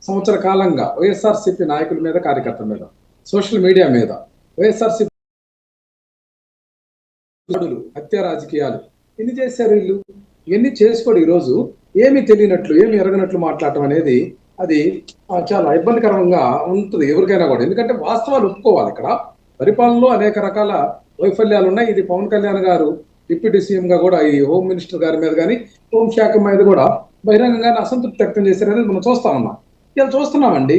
సంవత్సర కాలంగా వైఎస్ఆర్సీపీ నాయకుల మీద, కార్యకర్తల మీద, సోషల్ మీడియా మీద వైఎస్ఆర్సీపీ హత్య రాజకీయాలు ఎన్ని చేశారు వీళ్ళు? ఇవన్నీ చేసుకోడు. ఈరోజు ఏమి తెలియనట్లు, ఏమి ఎరగనట్లు మాట్లాడటం అనేది అది చాలా ఇబ్బందికరంగా ఉంటుంది ఎవరికైనా కూడా. ఎందుకంటే వాస్తవాలు ఒప్పుకోవాలి. ఇక్కడ పరిపాలనలో అనేక రకాల వైఫల్యాలు ఉన్నాయి. ఇది పవన్ కళ్యాణ్ గారు డిప్యూటీ సీఎం గా కూడా ఈ హోమ్ మినిస్టర్ గారి మీద కానీ, హోంశాఖ మీద కూడా బహిరంగంగానే అసంతృప్తి వ్యక్తం చేశారనేది మనం చూస్తా ఉన్నాం. ఇలా చూస్తున్నామండి.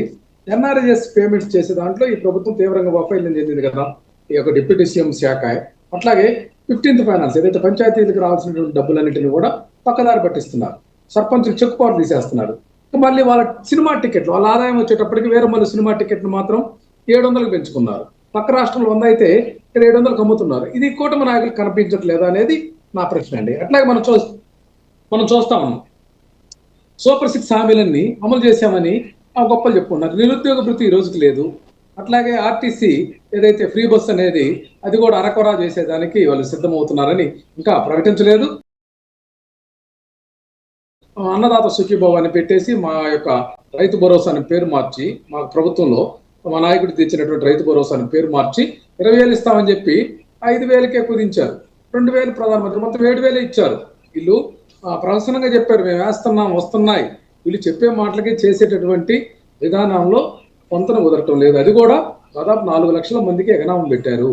ఎన్ఆర్ఎస్ పేమెంట్స్ చేసే దాంట్లో ఈ ప్రభుత్వం తీవ్రంగా వైఫల్యం చెందింది కదా, ఈ యొక్క డిప్యూటీ సీఎం శాఖ. అట్లాగే 15th ఫైనాన్స్ ఏదైతే పంచాయతీలకు రావాల్సినటువంటి డబ్బులన్నింటినీ కూడా పక్కదారి పట్టిస్తున్నారు. సర్పంచులు చెక్ పవర్ తీసేస్తున్నారు. మళ్ళీ వాళ్ళ సినిమా టికెట్లు, వాళ్ళ ఆదాయం వచ్చేటప్పటికి వేరే మళ్ళీ సినిమా టికెట్లు మాత్రం 700కు పెంచుకున్నారు. పక్క రాష్ట్రంలో 100 అయితే ఇక్కడ 700కు అమ్ముతున్నారు. ఇది కూటమి నాయకులకు కనిపించట్లేదా అనేది నా ప్రశ్న అండి. అట్లాగే మనం చూస్తా ఉన్నాం. సూపర్ 6 హామీలన్నీ అమలు చేశామని గొప్పలు చెప్పుకున్నారు. నిరుద్యోగ భృతి ఈ రోజుకి లేదు. అట్లాగే ఆర్టీసీ ఏదైతే ఫ్రీ బస్ అనేది అది కూడా అరకొరా చేసేదానికి వాళ్ళు సిద్ధమవుతున్నారని ఇంకా ప్రకటించలేదు. అన్నదాత సుఖీభావ అని పెట్టేసి మా యొక్క రైతు భరోసా అని పేరు మార్చి, మా ప్రభుత్వంలో మా నాయకుడు తెచ్చినటువంటి రైతు భరోసా అని పేరు మార్చి 20,000 ఇస్తామని చెప్పి 5,000కే కుదించారు. 2,000 ప్రధానమంత్రి, మొత్తం 7,000 ఇచ్చారు. వీళ్ళు ప్రహసనంగా చెప్పారు మేము వేస్తున్నాం, వస్తున్నాయి. వీళ్ళు చెప్పే మాటలకి చేసేటటువంటి విధానంలో పొంతన కుదరటం లేదు. అది కూడా దాదాపు 4 లక్షల మందికి ఎగనామం పెట్టారు.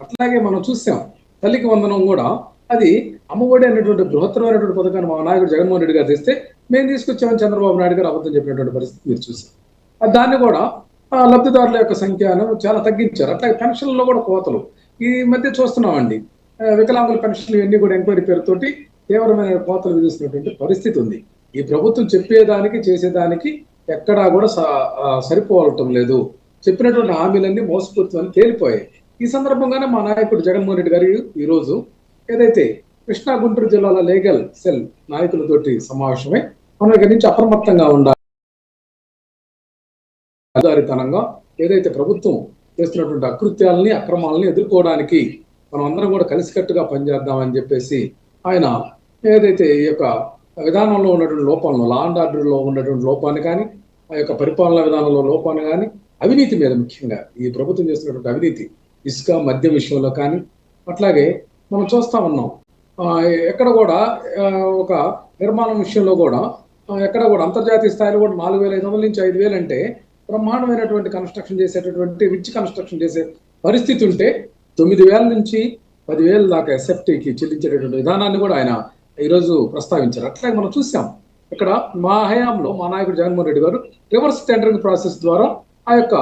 అట్లాగే మనం చూసాం తల్లికి వందనం కూడా, అది అమ్మఒడి అనేటువంటి బృహత్తరమైనటువంటి పథకాన్ని మా నాయకుడు జగన్మోహన్ రెడ్డి గారు తెస్తే మేము తీసుకొచ్చామని చంద్రబాబు నాయుడు గారు అబద్ధం చెప్పినటువంటి పరిస్థితి మీరు చూసాం. దాన్ని కూడా లబ్ధిదారుల యొక్క సంఖ్యను చాలా తగ్గించారు. అట్లాగే పెన్షన్లలో కూడా కోతలు ఈ మధ్య చూస్తున్నామండి. వికలాంగుల పెన్షన్లు ఇవన్నీ కూడా ఎంక్వైరీ పేరుతోటి తీవ్రమైన కోతలు విధిస్తున్నటువంటి పరిస్థితి ఉంది. ఈ ప్రభుత్వం చెప్పేదానికి చేసేదానికి ఎక్కడా కూడా సరిపోవటం లేదు. చెప్పినటువంటి హామీలన్నీ మోసపూరితమని తేలిపోయాయి. ఈ సందర్భంగానే మా నాయకుడు జగన్మోహన్ రెడ్డి గారు ఈరోజు ఏదైతే కృష్ణా గుంటూరు జిల్లాల లీగల్ సెల్ నాయకులతోటి సమావేశమై మనం ఇక్కడి నుంచి అప్రమత్తంగా ఉండాలి. ఆధారితనంగా ఏదైతే ప్రభుత్వం చేస్తున్నటువంటి అకృత్యాలని, అక్రమాలని ఎదుర్కోవడానికి మనం అందరం కూడా కలిసికట్టుగా పనిచేద్దామని చెప్పేసి ఆయన ఏదైతే ఈ యొక్క విధానంలో ఉన్నటువంటి లోపాలను, లా అండ్ ఆర్డర్లో ఉన్నటువంటి లోపాన్ని కానీ, ఆ యొక్క పరిపాలనా విధానంలో లోపాన్ని కానీ, అవినీతి మీద ముఖ్యంగా ఈ ప్రభుత్వం చేస్తున్నటువంటి అవినీతి, ఇసుక మద్యం విషయంలో కానీ, అట్లాగే మనం చూస్తా ఉన్నాం ఎక్కడ కూడా ఒక నిర్మాణం విషయంలో కూడా ఎక్కడ కూడా అంతర్జాతీయ స్థాయిలో కూడా 4,500 నుంచి 5,000 అంటే బ్రహ్మాండమైనటువంటి కన్స్ట్రక్షన్ చేసేటటువంటి రిచ్ కన్స్ట్రక్షన్ చేసే పరిస్థితి ఉంటే 9,000 నుంచి 10,000 దాకా ఎస్ఎఫ్టీకి చెల్లించేటటువంటి విధానాన్ని కూడా ఆయన ఈరోజు ప్రస్తావించారు. అట్లాగే మనం చూసాం ఇక్కడ మా హయాంలో మా నాయకుడు జగన్మోహన్ రెడ్డి గారు రివర్స్ టెండరింగ్ ప్రాసెస్ ద్వారా ఆ యొక్క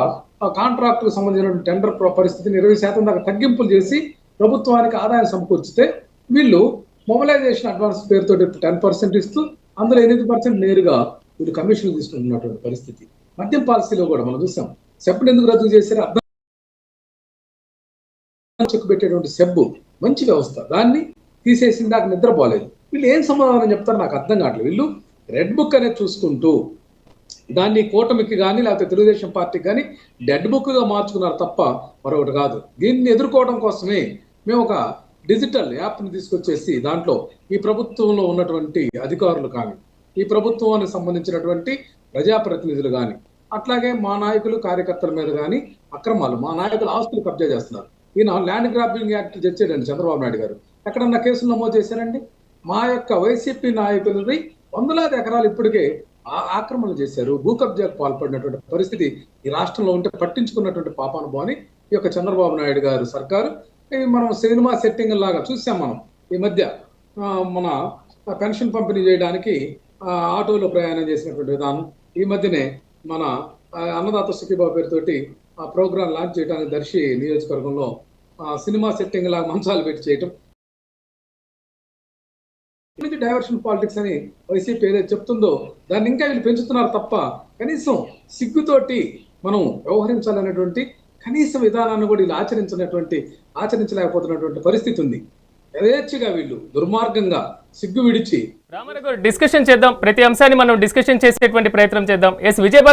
కాంట్రాక్టుకు సంబంధించిన టెండర్ పరిస్థితిని 20% దాకా తగ్గింపులు చేసి ప్రభుత్వానికి ఆదాయం సమకూర్చితే వీళ్ళు మొబిలైజేషన్ అడ్వాన్స్ పేరుతో 10% ఇస్తూ అందులో 8% నేరుగా వీళ్ళు కమిషన్లు తీసుకుంటున్నటువంటి పరిస్థితి. మద్యం పాలసీలో కూడా మనం చూసాం. సెబ్ను ఎందుకు రద్దు చేశారు? అర్థం చెక్కు పెట్టేటువంటి సెబ్బు మంచి వ్యవస్థ, దాన్ని తీసేసిన దాకా నిద్రపోలేదు. వీళ్ళు ఏం సమాధానం చెప్తారో నాకు అర్థం కావట్లేదు. వీళ్ళు రెడ్ బుక్ అనేది చూసుకుంటూ దాన్ని కూటమికి కానీ లేకపోతే తెలుగుదేశం పార్టీకి కానీ డెడ్ బుక్గా మార్చుకున్నారు తప్ప మరొకటి కాదు. దీన్ని ఎదుర్కోవడం కోసమే మేము ఒక డిజిటల్ యాప్ని తీసుకొచ్చేసి దాంట్లో ఈ ప్రభుత్వంలో ఉన్నటువంటి అధికారులు కానీ, ఈ ప్రభుత్వానికి సంబంధించినటువంటి ప్రజాప్రతినిధులు కానీ, అట్లాగే మా నాయకులు కార్యకర్తల మీద కానీ అక్రమాలు, మా నాయకులు ఆస్తులు కబ్జా చేస్తున్నారు. ఈయన ల్యాండ్ గ్రాబింగ్ యాక్ట్ తెచ్చాడండి చంద్రబాబు నాయుడు గారు. ఎక్కడన్నా కేసులు నమోదు చేశారండి? మా యొక్క వైసీపీ నాయకులది 100,000 ఎకరాలు ఇప్పటికే ఆక్రమణలు చేశారు, భూ కబ్జాకు పాల్పడినటువంటి పరిస్థితి ఈ రాష్ట్రంలో ఉంటే పట్టించుకున్నటువంటి పాపానుభవాన్ని ఈ యొక్క చంద్రబాబు నాయుడు గారు సర్కారు. మనం సినిమా సెట్టింగ్ లాగా చూసాం. మనం ఈ మధ్య మన పెన్షన్ పంపిణీ చేయడానికి ఆటోలో ప్రయాణం చేసినటువంటి విధానం, ఈ మధ్యనే మన అన్నదాత సుఖీభావ పేరుతోటి ఆ ప్రోగ్రాం లాంచ్ చేయడానికి దర్శి నియోజకవర్గంలో సినిమా సెట్టింగ్ లాగా మంచాలు పెట్టి చేయటం, నుంచి డైవర్షన్ పాలిటిక్స్ అని వైసీపీ ఏదైతే చెప్తుందో దాన్ని ఇంకా వీళ్ళు పెంచుతున్నారు తప్ప కనీసం సిగ్గుతోటి మనం వ్యవహరించాలనేటువంటి కనీస విధానాన్ని కూడా వీళ్ళు ఆచరించలేకపోతున్నటువంటి పరిస్థితి ఉంది. యథేచ్ఛగా వీళ్ళు దుర్మార్గంగా సిగ్గు విడిచి రామారావు గారు డిస్కషన్ చేద్దాం. ప్రతి అంశాన్ని మనం డిస్కషన్ చేసేటువంటి ప్రయత్నం చేద్దాం. ఎస్ విజయ్